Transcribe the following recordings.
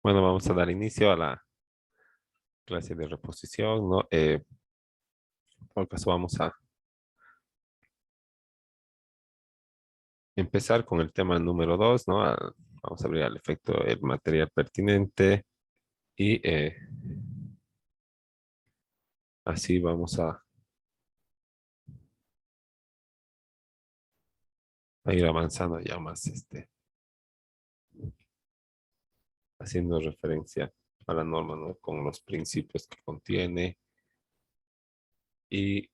Bueno, vamos a dar inicio a la clase de reposición, ¿no? Por caso vamos a empezar con el tema número 2, ¿no? Vamos a abrir al efecto el material pertinente y así vamos a ir avanzando ya más, haciendo referencia a la norma, ¿no? Con los principios que contiene y,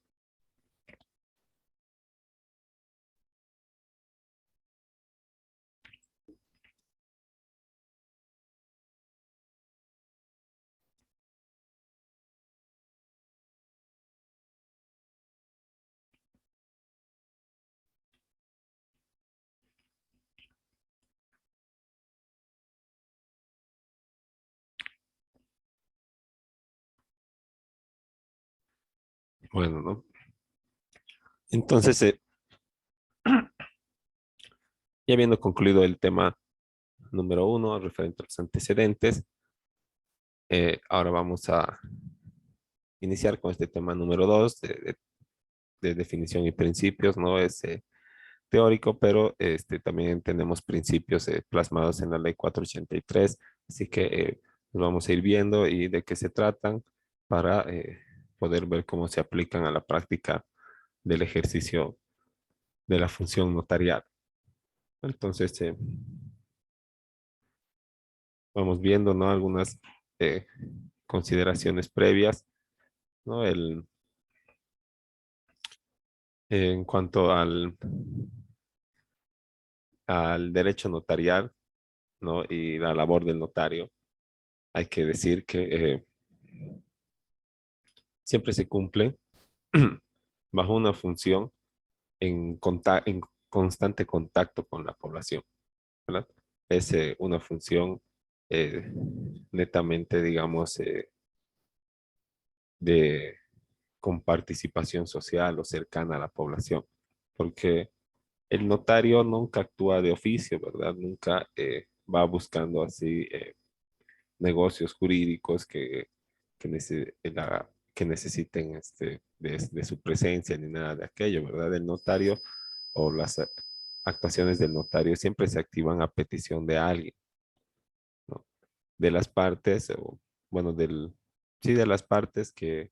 bueno, ¿no? Entonces, ya habiendo concluido el tema número 1, referente a los antecedentes, ahora vamos a iniciar con este tema número 2 de definición y principios, ¿no? Es teórico, pero también tenemos principios plasmados en la ley 483, así que los vamos a ir viendo y de qué se tratan para poder ver cómo se aplican a la práctica del ejercicio de la función notarial. Entonces, vamos viendo, ¿no? Algunas eh, consideraciones previas, ¿no? En cuanto al derecho notarial, ¿no? Y la labor del notario, hay que decir que siempre se cumple bajo una función en constante contacto con la población, ¿verdad? Es una función eh, netamente, digamos, de con participación social o cercana a la población, porque el notario nunca actúa de oficio, ¿verdad? Nunca va buscando así negocios jurídicos que necesiten de su presencia ni nada de aquello, ¿verdad? El notario o las actuaciones del notario siempre se activan a petición de alguien, ¿no? De las partes, o bueno, sí, de las partes que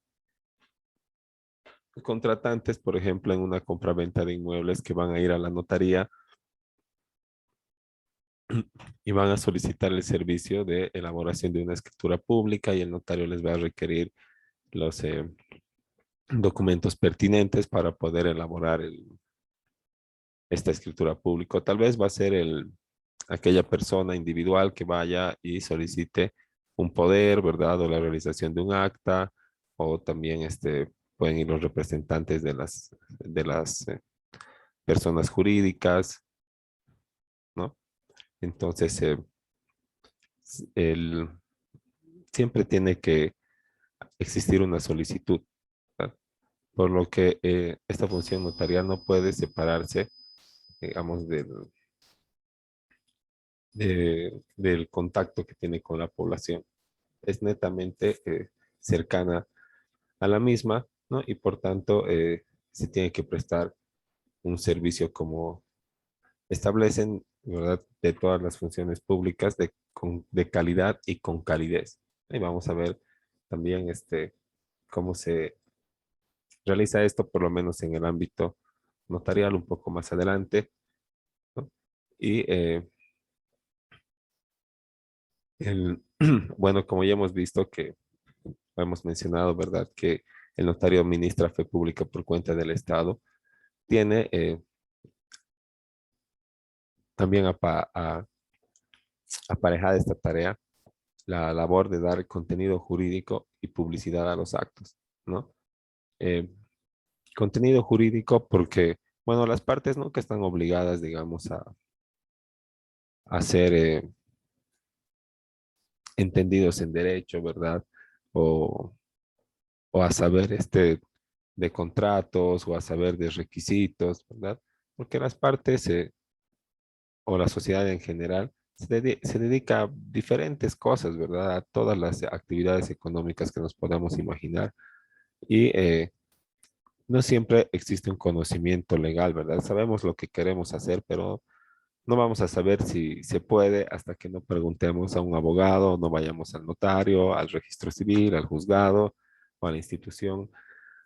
contratantes, por ejemplo, en una compraventa de inmuebles que van a ir a la notaría y van a solicitar el servicio de elaboración de una escritura pública y el notario les va a requerir los documentos pertinentes para poder elaborar esta escritura pública. Tal vez va a ser aquella persona individual que vaya y solicite un poder, ¿verdad? O la realización de un acta, o también pueden ir los representantes de las personas jurídicas, ¿no? Entonces, el, siempre tiene que existir una solicitud, ¿verdad? Por lo que esta función notarial no puede separarse, digamos, del contacto que tiene con la población. Es netamente cercana a la misma, ¿no? Y por tanto, se tiene que prestar un servicio como establecen, ¿verdad? De todas las funciones públicas de calidad y con calidez. Y vamos a ver también cómo se realiza esto, por lo menos en el ámbito notarial, un poco más adelante, ¿no? Y bueno, como ya hemos visto que hemos mencionado, ¿verdad? Que el notario administra fe pública por cuenta del Estado. Tiene también aparejada esta tarea la labor de dar contenido jurídico y publicidad a los actos, ¿no? Eh, Contenido jurídico porque, bueno, las partes nunca están obligadas, digamos, a hacer entendidos en derecho, ¿verdad? O, o a saber de contratos o a saber de requisitos, ¿verdad? Porque las partes o la sociedad en general se dedica a diferentes cosas, ¿verdad? A todas las actividades económicas que nos podamos imaginar. Y no siempre existe un conocimiento legal, ¿verdad? Sabemos lo que queremos hacer, pero no vamos a saber si se puede hasta que no preguntemos a un abogado, no vayamos al notario, al registro civil, al juzgado o a la institución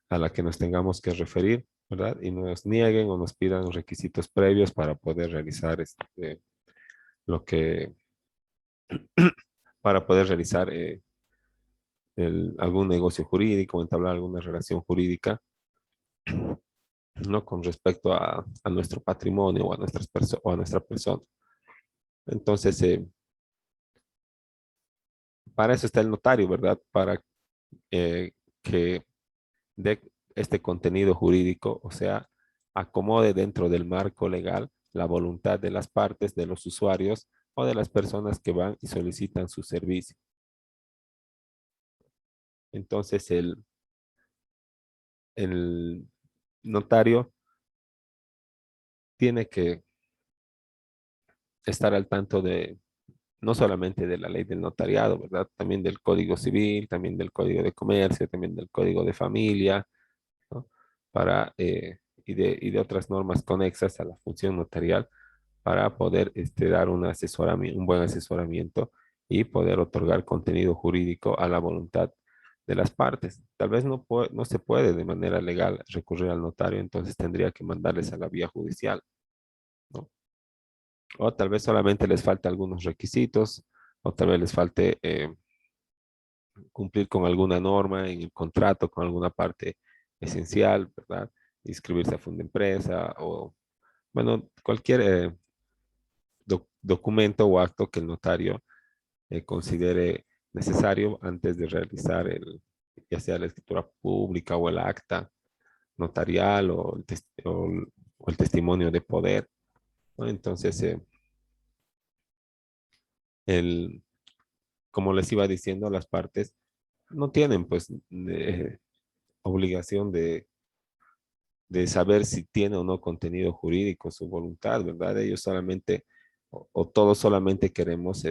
a la que nos tengamos que referir, ¿verdad? Y nos nieguen o nos pidan requisitos previos para poder realizar lo que, para poder realizar algún negocio jurídico, entablar alguna relación jurídica, ¿no? Con respecto a nuestro patrimonio o a, o a nuestra persona. Entonces, para eso está el notario, ¿verdad? Para que dé este contenido jurídico, o sea, acomode dentro del marco legal la voluntad de las partes, de los usuarios o de las personas que van y solicitan su servicio. Entonces, el notario tiene que estar al tanto de no solamente de la ley del notariado, ¿verdad? También del Código Civil, también del Código de Comercio, también del Código de Familia, ¿no? Para, y de otras normas conexas a la función notarial para poder dar un buen asesoramiento y poder otorgar contenido jurídico a la voluntad de las partes. Tal vez no se puede de manera legal recurrir al notario, entonces tendría que mandarles a la vía judicial, ¿no? O tal vez solamente les falte algunos requisitos, o tal vez les falte cumplir con alguna norma en el contrato, con alguna parte esencial, ¿verdad? Inscribirse a fondo de empresa o, bueno, cualquier documento o acto que el notario considere necesario antes de realizar ya sea la escritura pública o el acta notarial o el testimonio de poder, ¿no? Entonces, el, como les iba diciendo, las partes no tienen pues obligación de saber si tiene o no contenido jurídico su voluntad, ¿verdad? Ellos solamente, o todos solamente queremos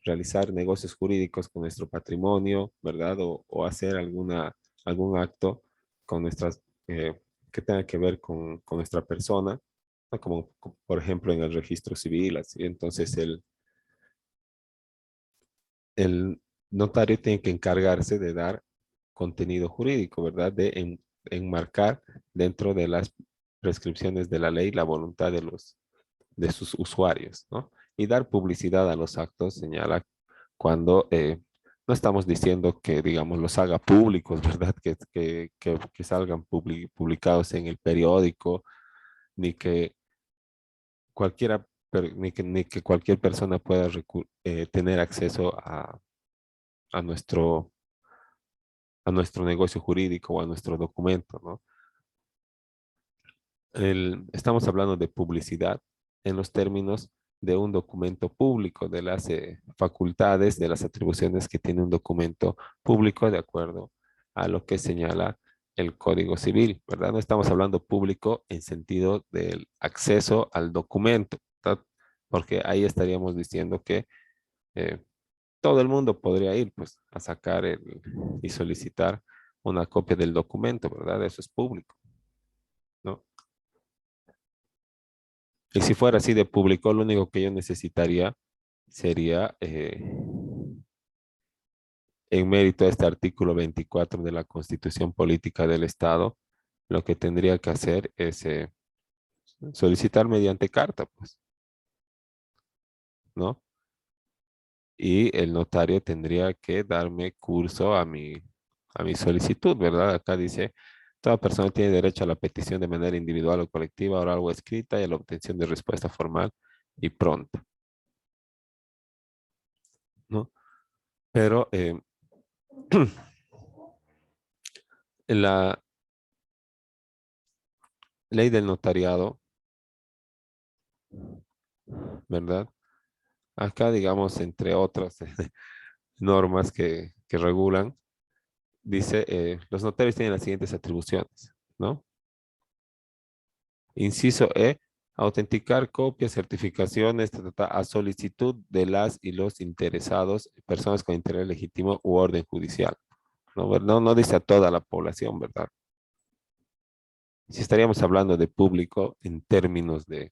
realizar negocios jurídicos con nuestro patrimonio, ¿verdad? O hacer algún acto con que tenga que ver con nuestra persona, ¿no? Como por ejemplo en el registro civil, así. Entonces el notario tiene que encargarse de dar contenido jurídico, ¿verdad? De enmarcar dentro de las prescripciones de la ley la voluntad de sus usuarios, ¿no? Y dar publicidad a los actos, señala cuando no estamos diciendo que, digamos, los haga públicos, ¿verdad? Que salgan publicados en el periódico, ni que ni que cualquier persona pueda tener acceso a nuestro, a nuestro negocio jurídico o a nuestro documento, ¿no? Estamos hablando de publicidad en los términos de un documento público, de las facultades, de las atribuciones que tiene un documento público de acuerdo a lo que señala el Código Civil, ¿verdad? No estamos hablando público en sentido del acceso al documento, ¿verdad? Porque ahí estaríamos diciendo que eh, todo el mundo podría ir pues a sacar y solicitar una copia del documento, ¿verdad? Eso es público, ¿no? Y si fuera así de público, lo único que yo necesitaría sería, en mérito a este artículo 24 de la Constitución Política del Estado, lo que tendría que hacer es solicitar mediante carta, pues, ¿no? Y el notario tendría que darme curso a mi solicitud, ¿verdad? Acá dice, toda persona tiene derecho a la petición de manera individual o colectiva, oral o escrita, y a la obtención de respuesta formal y pronta, ¿no? Pero la ley del notariado, ¿verdad? Acá, digamos, entre otros, normas que regulan, dice, los notarios tienen las siguientes atribuciones, ¿no? Inciso E, autenticar copias, certificaciones, a solicitud de las y los interesados, personas con interés legítimo u orden judicial. No, no, no dice a toda la población, ¿verdad? Si estaríamos hablando de público en términos de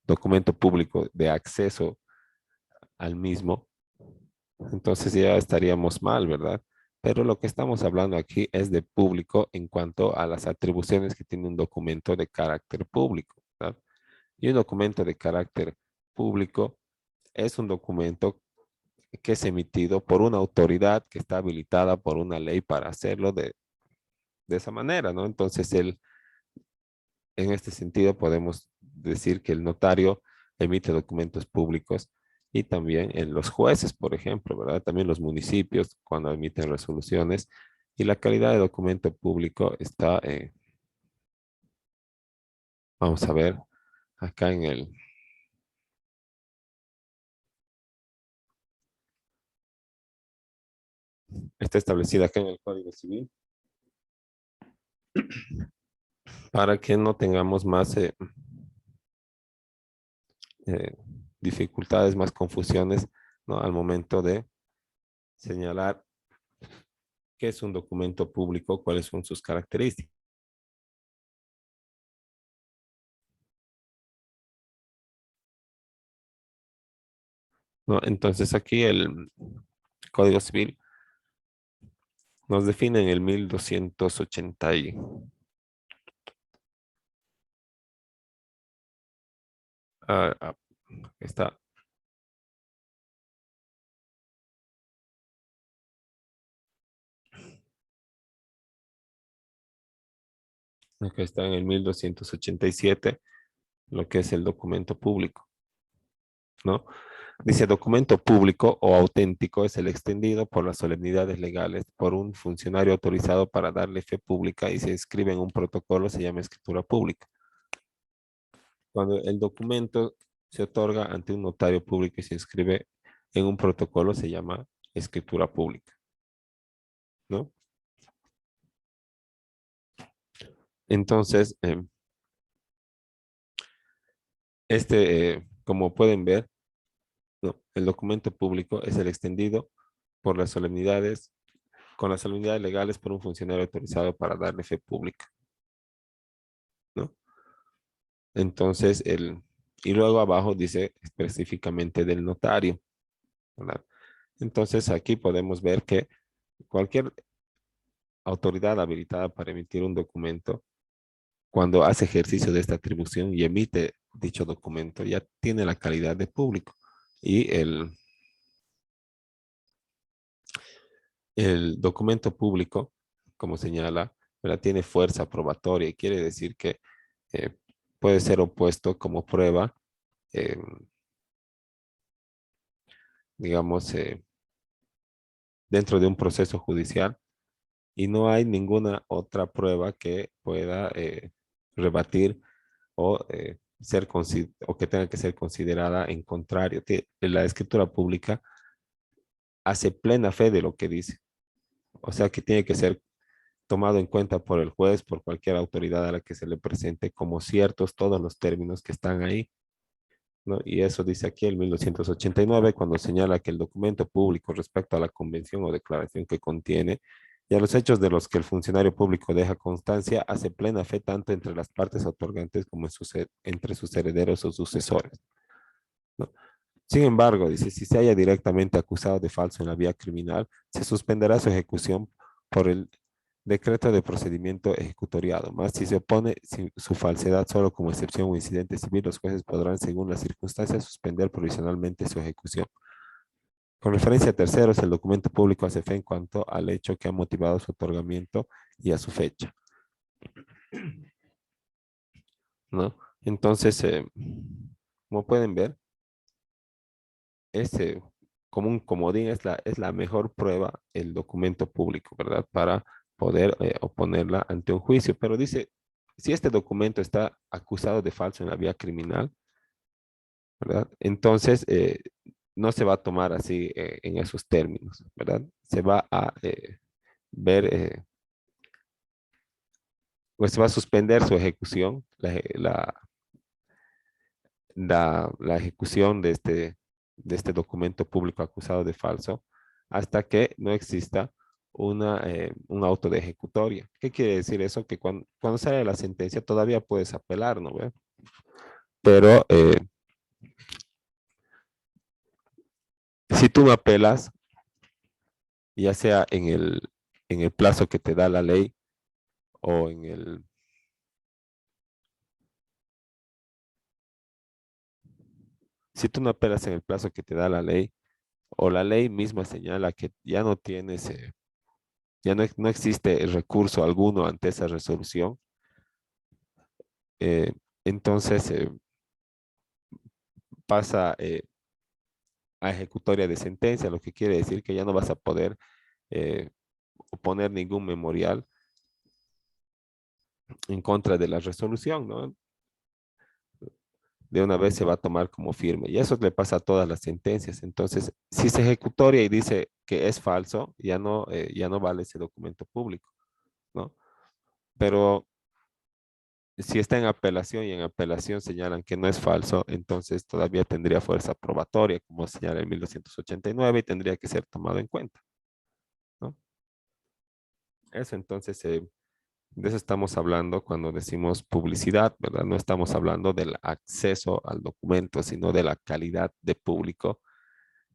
documento público de acceso al mismo, entonces ya estaríamos mal, ¿verdad? Pero lo que estamos hablando aquí es de público en cuanto a las atribuciones que tiene un documento de carácter público, ¿verdad? Y un documento de carácter público es un documento que es emitido por una autoridad que está habilitada por una ley para hacerlo de esa manera, ¿no? Entonces, en este sentido, podemos decir que el notario emite documentos públicos y también en los jueces, por ejemplo, ¿verdad? También los municipios cuando emiten resoluciones y la calidad de documento público está, vamos a ver, acá está establecida acá en el Código Civil para que no tengamos más eh, dificultades, más confusiones, ¿no? Al momento de señalar qué es un documento público, cuáles son sus características, ¿no? Entonces aquí el Código Civil nos define en el 1280 y está, acá está en el 1287 lo que es el documento público, ¿no? Dice documento público o auténtico es el extendido por las solemnidades legales por un funcionario autorizado para darle fe pública y se inscribe en un protocolo, se llama escritura pública. Cuando el documento se otorga ante un notario público y se inscribe en un protocolo, se llama escritura pública, ¿no? Entonces, como pueden ver, ¿no? El documento público es el extendido por las solemnidades, con las solemnidades legales por un funcionario autorizado para darle fe pública, ¿no? Entonces, y luego abajo dice específicamente del notario, ¿verdad? Entonces, aquí podemos ver que cualquier autoridad habilitada para emitir un documento, cuando hace ejercicio de esta atribución y emite dicho documento, ya tiene la calidad de público. Y el documento público, como señala, ¿verdad? Tiene fuerza probatoria y quiere decir que eh, puede ser opuesto como prueba, eh, digamos, dentro de un proceso judicial y no hay ninguna otra prueba que pueda rebatir o, o que tenga que ser considerada en contrario. La escritura pública hace plena fe de lo que dice, o sea que tiene que ser tomado en cuenta por el juez, por cualquier autoridad a la que se le presente como ciertos todos los términos que están ahí, ¿no? Y eso dice aquí el 1289 cuando señala que el documento público respecto a la convención o declaración que contiene y a los hechos de los que el funcionario público deja constancia hace plena fe tanto entre las partes otorgantes como entre sus herederos o sucesores, ¿no? Sin embargo, dice, si se haya directamente acusado de falso en la vía criminal, se suspenderá su ejecución por el decreto de procedimiento ejecutoriado. Más si se opone su falsedad solo como excepción o incidente civil, los jueces podrán, según las circunstancias, suspender provisionalmente su ejecución. Con referencia a terceros, el documento público hace fe en cuanto al hecho que ha motivado su otorgamiento y a su fecha, ¿no? Entonces, como pueden ver, este como un comodín es la mejor prueba el documento público, ¿verdad? Para poder oponerla ante un juicio. Pero dice, si este documento está acusado de falso en la vía criminal, ¿verdad? Entonces, no se va a tomar así en esos términos, ¿verdad? Se va a ver, pues se va a suspender su ejecución, la ejecución de este documento público acusado de falso hasta que no exista un auto de ejecutoria. ¿Qué quiere decir eso? Que cuando sale la sentencia todavía puedes apelar, ¿no ve? Pero si tú no apelas, ya sea en el plazo que te da la ley o si tú no apelas en el plazo que te da la ley o la ley misma señala que ya no tienes, ya no existe recurso alguno ante esa resolución, eh, entonces pasa a ejecutoria de sentencia, lo que quiere decir que ya no vas a poder eh, oponer ningún memorial en contra de la resolución, ¿no? De una vez se va a tomar como firme. Y eso le pasa a todas las sentencias. Entonces, si se ejecutoria y dice que es falso, ya no vale ese documento público, ¿no? Pero si está en apelación y en apelación señalan que no es falso, entonces todavía tendría fuerza probatoria, como señala el 1289, y tendría que ser tomado en cuenta, ¿no? Eso entonces, de eso estamos hablando cuando decimos publicidad, ¿verdad? No estamos hablando del acceso al documento, sino de la calidad de público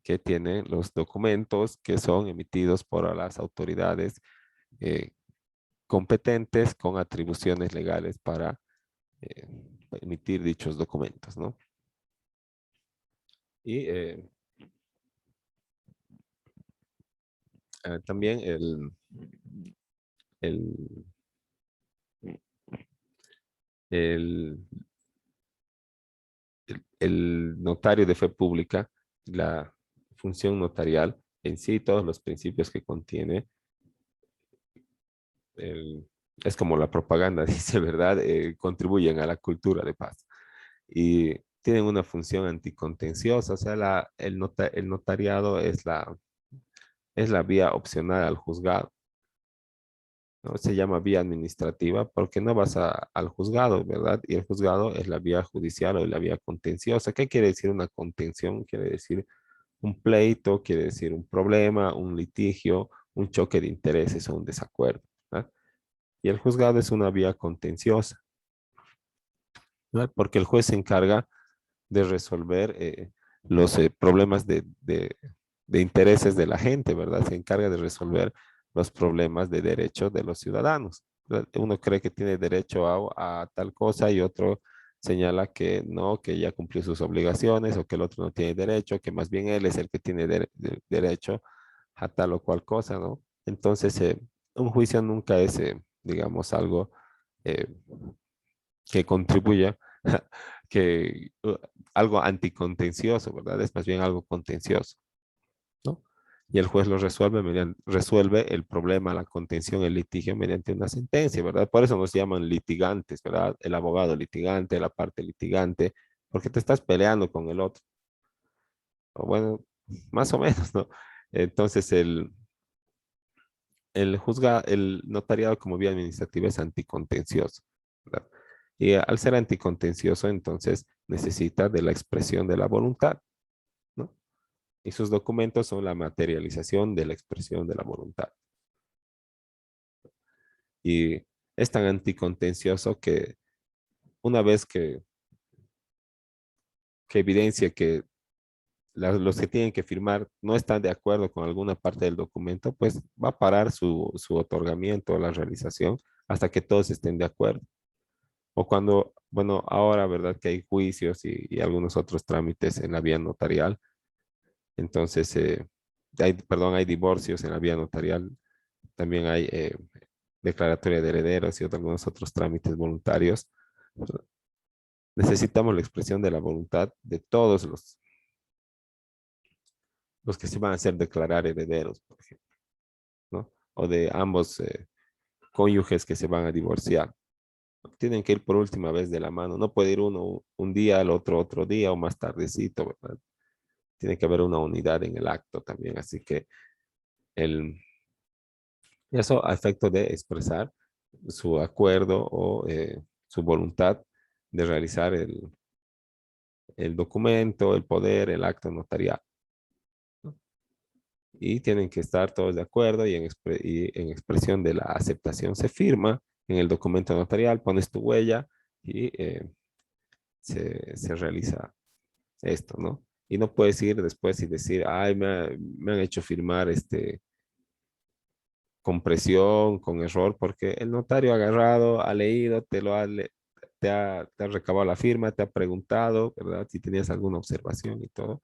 que tienen los documentos que son emitidos por las autoridades eh, competentes con atribuciones legales para eh, emitir dichos documentos, ¿no? Y también el, el, el notario de fe pública, la función notarial en sí, todos los principios que contiene, el, es como la propaganda, dice, ¿verdad? Contribuyen a la cultura de paz. Y tienen una función anticontenciosa, o sea, el notariado es la vía opcional al juzgado, ¿no? Se llama vía administrativa porque no vas al juzgado, ¿verdad? Y el juzgado es la vía judicial o la vía contenciosa. ¿Qué quiere decir una contención? Quiere decir un pleito, quiere decir un problema, un litigio, un choque de intereses o un desacuerdo, ¿verdad? Y el juzgado es una vía contenciosa, ¿verdad? Porque el juez se encarga de resolver los problemas de intereses de la gente, ¿verdad? Se encarga de resolver los problemas de derechos de los ciudadanos, ¿verdad? Uno cree que tiene derecho a tal cosa y otro señala que no, que ya cumplió sus obligaciones o que el otro no tiene derecho, que más bien él es el que tiene derecho a tal o cual cosa, ¿no? Entonces, un juicio nunca es, digamos, algo eh, que contribuya, que algo anticontencioso, ¿verdad? Es más bien algo contencioso, ¿no? Y el juez lo resuelve, resuelve el problema, la contención, el litigio mediante una sentencia, ¿verdad? Por eso nos llaman litigantes, ¿verdad? El abogado litigante, la parte litigante, porque te estás peleando con el otro. O bueno, más o menos, ¿no? Entonces, el notariado como vía administrativa es anticontencioso, ¿verdad? Y al ser anticontencioso, entonces necesita de la expresión de la voluntad, ¿no? Y sus documentos son la materialización de la expresión de la voluntad. Y es tan anticontencioso que una vez que evidencia que los que tienen que firmar no están de acuerdo con alguna parte del documento, pues va a parar su otorgamiento o la realización hasta que todos estén de acuerdo. O cuando, bueno, ahora, ¿verdad? Que hay juicios y algunos otros trámites en la vía notarial. Entonces, perdón, hay divorcios en la vía notarial. También hay declaratoria de herederos y algunos otros trámites voluntarios. Necesitamos la expresión de la voluntad de todos los que se van a hacer declarar herederos, por ejemplo, ¿no? O de ambos cónyuges que se van a divorciar. Tienen que ir por última vez de la mano. No puede ir uno un día, al otro otro día o más tardecito, ¿verdad? tiene que haber una unidad en el acto también. Así que eso a efecto de expresar su acuerdo o su voluntad de realizar el documento, el poder, el acto notarial, ¿no? Y tienen que estar todos de acuerdo y en expresión de la aceptación se firma en el documento notarial, pones tu huella y se realiza esto, ¿no? Y no puedes ir después y decir, ay, me han hecho firmar con presión, con error, porque el notario ha agarrado, ha leído, te ha recabado la firma, te ha preguntado, ¿verdad? Si tenías alguna observación y todo,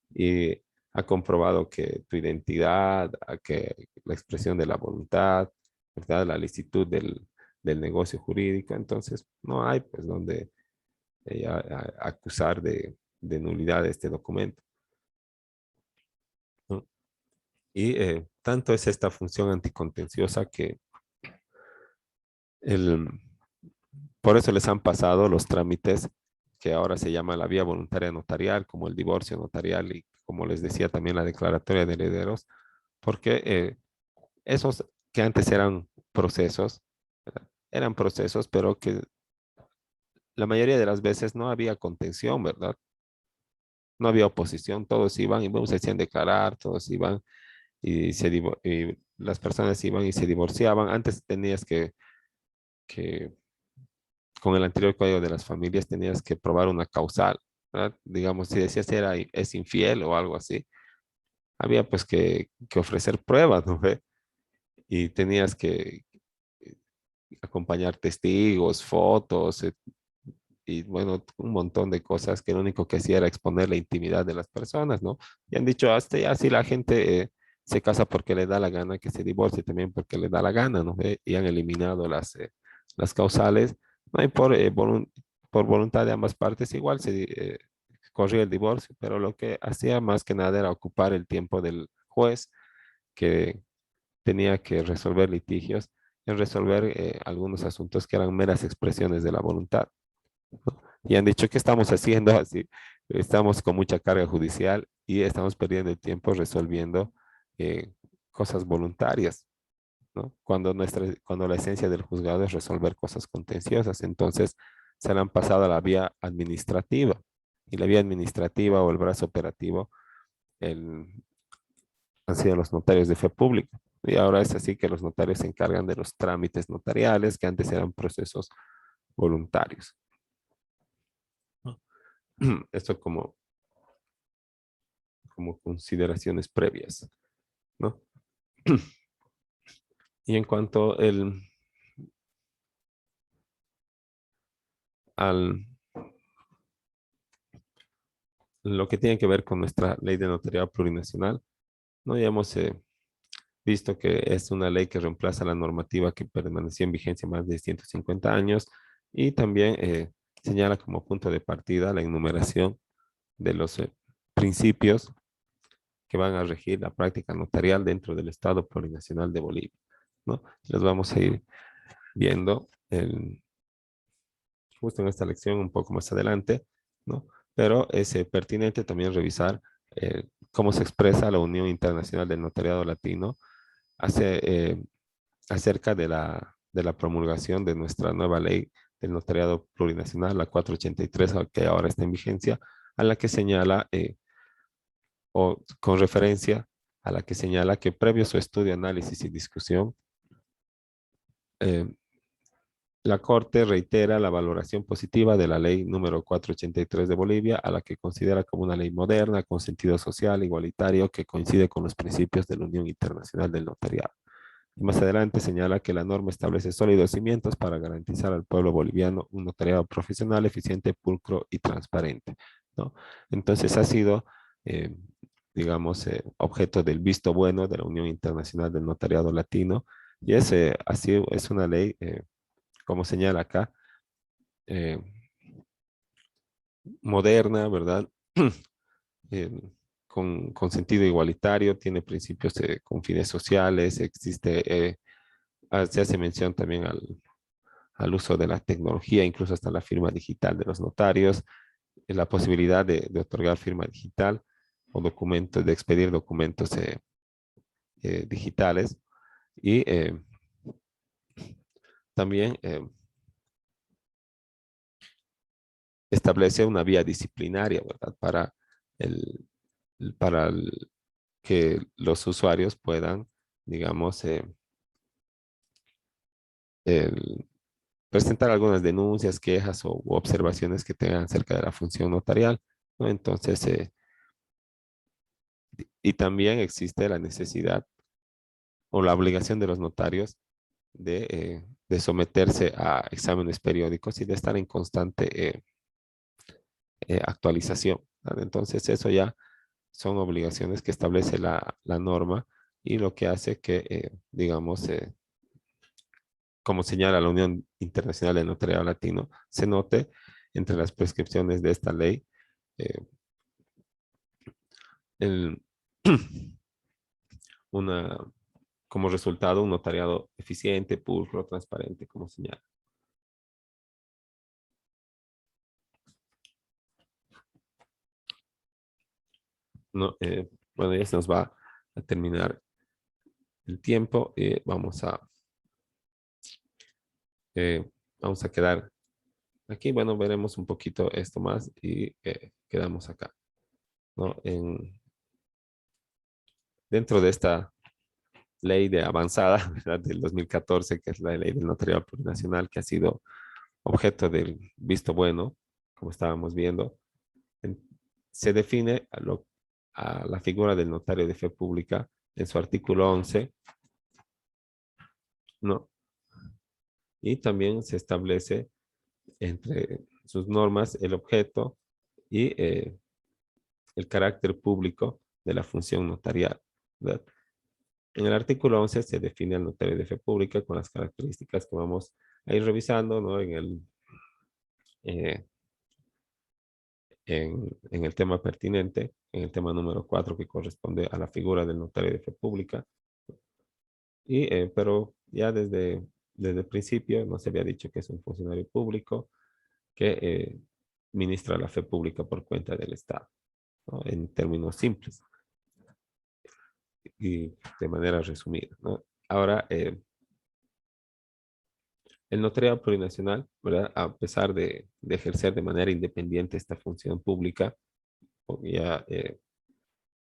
y ha comprobado que tu identidad, que la expresión de la voluntad, ¿verdad? La licitud del negocio jurídico, entonces no hay pues donde acusar de nulidad de este documento, ¿no? Y tanto es esta función anticontenciosa que el, por eso les han pasado los trámites que ahora se llama la vía voluntaria notarial, como el divorcio notarial y como les decía también la declaratoria de herederos, porque esos que antes eran procesos, ¿verdad? Eran procesos, pero que la mayoría de las veces no había contención, ¿verdad? No había oposición, todos iban y bueno, se hacían declarar, todos iban y las personas iban y se divorciaban. Antes tenías que con el anterior código de las familias tenías que probar una causal, ¿verdad? Digamos, si decías es infiel o algo así, había pues que ofrecer pruebas, ¿no ve? Y tenías que acompañar testigos, fotos, y bueno, un montón de cosas que lo único que hacía era exponer la intimidad de las personas, ¿no? Y han dicho, hasta ya si la gente se casa porque le da la gana, que se divorcie también porque le da la gana, ¿no? Y han eliminado las causales, no hay por voluntad de ambas partes, igual corría el divorcio, pero lo que hacía más que nada era ocupar el tiempo del juez que tenía que resolver litigios, en resolver algunos asuntos que eran meras expresiones de la voluntad, ¿no? Y han dicho, ¿qué estamos haciendo? Así, estamos con mucha carga judicial y estamos perdiendo el tiempo resolviendo eh, cosas voluntarias, ¿no? Cuando la esencia del juzgado es resolver cosas contenciosas, entonces se le han pasado a la vía administrativa. Y la vía administrativa o el brazo operativo el, han sido los notarios de fe pública. Y ahora es así que los notarios se encargan de los trámites notariales que antes eran procesos voluntarios, ¿no? Esto como consideraciones previas, ¿no? Y en cuanto al lo que tiene que ver con nuestra ley de notariado plurinacional, ¿no? Ya hemos visto que es una ley que reemplaza la normativa que permaneció en vigencia más de 150 años y también señala como punto de partida la enumeración de los principios que van a regir la práctica notarial dentro del Estado Plurinacional de Bolivia, ¿no? Los vamos a ir viendo justo en esta lección un poco más adelante, ¿no? Pero es pertinente también revisar cómo se expresa la Unión Internacional del Notariado Latino hace, acerca de la promulgación de nuestra nueva ley del notariado plurinacional, la 483, que ahora está en vigencia, a la que señala, o con referencia a la que señala que previo su estudio, análisis y discusión, eh, la Corte reitera la valoración positiva de la ley número 483 de Bolivia, a la que considera como una ley moderna, con sentido social, igualitario, que coincide con los principios de la Unión Internacional del Notariado. Y más adelante señala que la norma establece sólidos cimientos para garantizar al pueblo boliviano un notariado profesional, eficiente, pulcro y transparente, ¿no? Entonces ha sido, eh, digamos, objeto del visto bueno de la Unión Internacional del Notariado Latino y así es una ley, como señala acá, eh, moderna, ¿verdad? Eh, con sentido igualitario, tiene principios con fines sociales, se hace mención también al uso de la tecnología, incluso hasta la firma digital de los notarios, la posibilidad de otorgar firma digital o documentos, de expedir documentos digitales. Y también establece una vía disciplinaria, ¿verdad? Para que los usuarios puedan, digamos, el- presentar algunas denuncias, quejas o u observaciones que tengan acerca de la función notarial, ¿no? Entonces, y también existe la necesidad o la obligación de los notarios de someterse a exámenes periódicos y de estar en constante actualización, ¿verdad? Entonces, eso ya son obligaciones que establece la norma y lo que hace que, digamos, como señala la Unión Internacional de Notariado Latino, se note entre las prescripciones de esta ley eh, el, una, como resultado un notariado eficiente, pulcro, transparente, como señala. No, bueno, ya se nos va a terminar el tiempo. Eh, vamos a quedar aquí. Bueno, veremos un poquito esto más y quedamos acá, ¿no? Dentro de esta ley de avanzada, ¿verdad? Del 2014, que es la ley del notariado plurinacional, que ha sido objeto del visto bueno, como estábamos viendo, en- se define a la figura del notario de fe pública en su artículo 11, ¿no? Y también se establece entre sus normas el objeto y el carácter público de la función notarial, ¿verdad? En el artículo 11 se define al notario de fe pública con las características que vamos a ir revisando, ¿no? Eh, en el tema pertinente, en el tema número 4 que corresponde a la figura del notario de fe pública. Pero ya desde el principio no se había dicho que es un funcionario público que ministra la fe pública por cuenta del Estado, ¿no? En términos simples y de manera resumida, ¿no? Ahora, el notariado plurinacional, ¿verdad? A pesar de ejercer de manera independiente esta función pública, ya,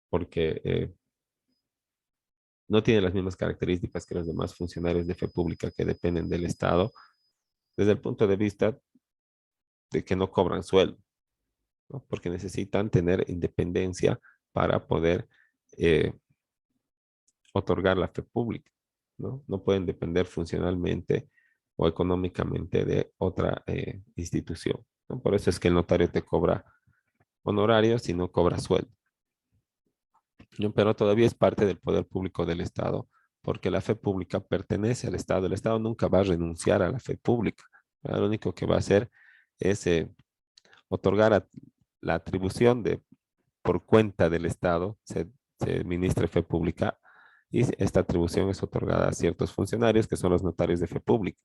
porque no tiene las mismas características que los demás funcionarios de fe pública que dependen del Estado, desde el punto de vista de que no cobran sueldo, ¿no? Porque necesitan tener independencia para poder eh, otorgar la fe pública, ¿no? No pueden depender funcionalmente o económicamente de otra institución, ¿no? Por eso es que el notario te cobra honorarios y no cobra sueldo, ¿no? Pero todavía es parte del poder público del Estado, porque la fe pública pertenece al Estado. El Estado nunca va a renunciar a la fe pública, ¿verdad? Lo único que va a hacer es otorgar la atribución de por cuenta del Estado, se ministra fe pública y esta atribución es otorgada a ciertos funcionarios que son los notarios de fe pública,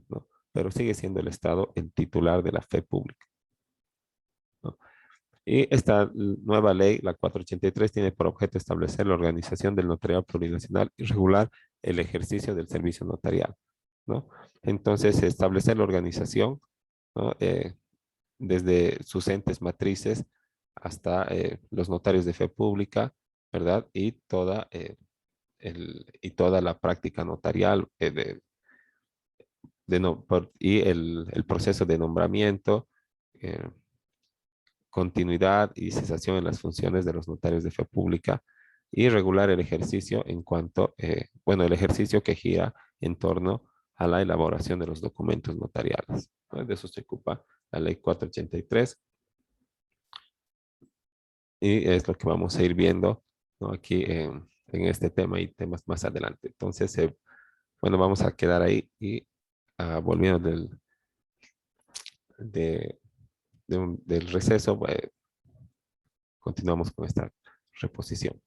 ¿no? Pero sigue siendo el Estado el titular de la fe pública, ¿no? Y esta nueva ley, la 483, tiene por objeto establecer la organización del notariado plurinacional y regular el ejercicio del servicio notarial, ¿no? Entonces, establecer la organización, ¿no? Desde sus entes matrices hasta los notarios de fe pública, ¿verdad? Y toda la práctica notarial y el proceso de nombramiento, eh, continuidad y cesación en las funciones de los notarios de fe pública y regular el ejercicio bueno, el ejercicio que gira en torno a la elaboración de los documentos notariales, ¿no? De eso se ocupa la ley 483 y es lo que vamos a ir viendo, ¿no? Aquí en este tema y temas más adelante. Entonces, bueno, vamos a quedar ahí y volviendo de, del receso, continuamos con esta reposición.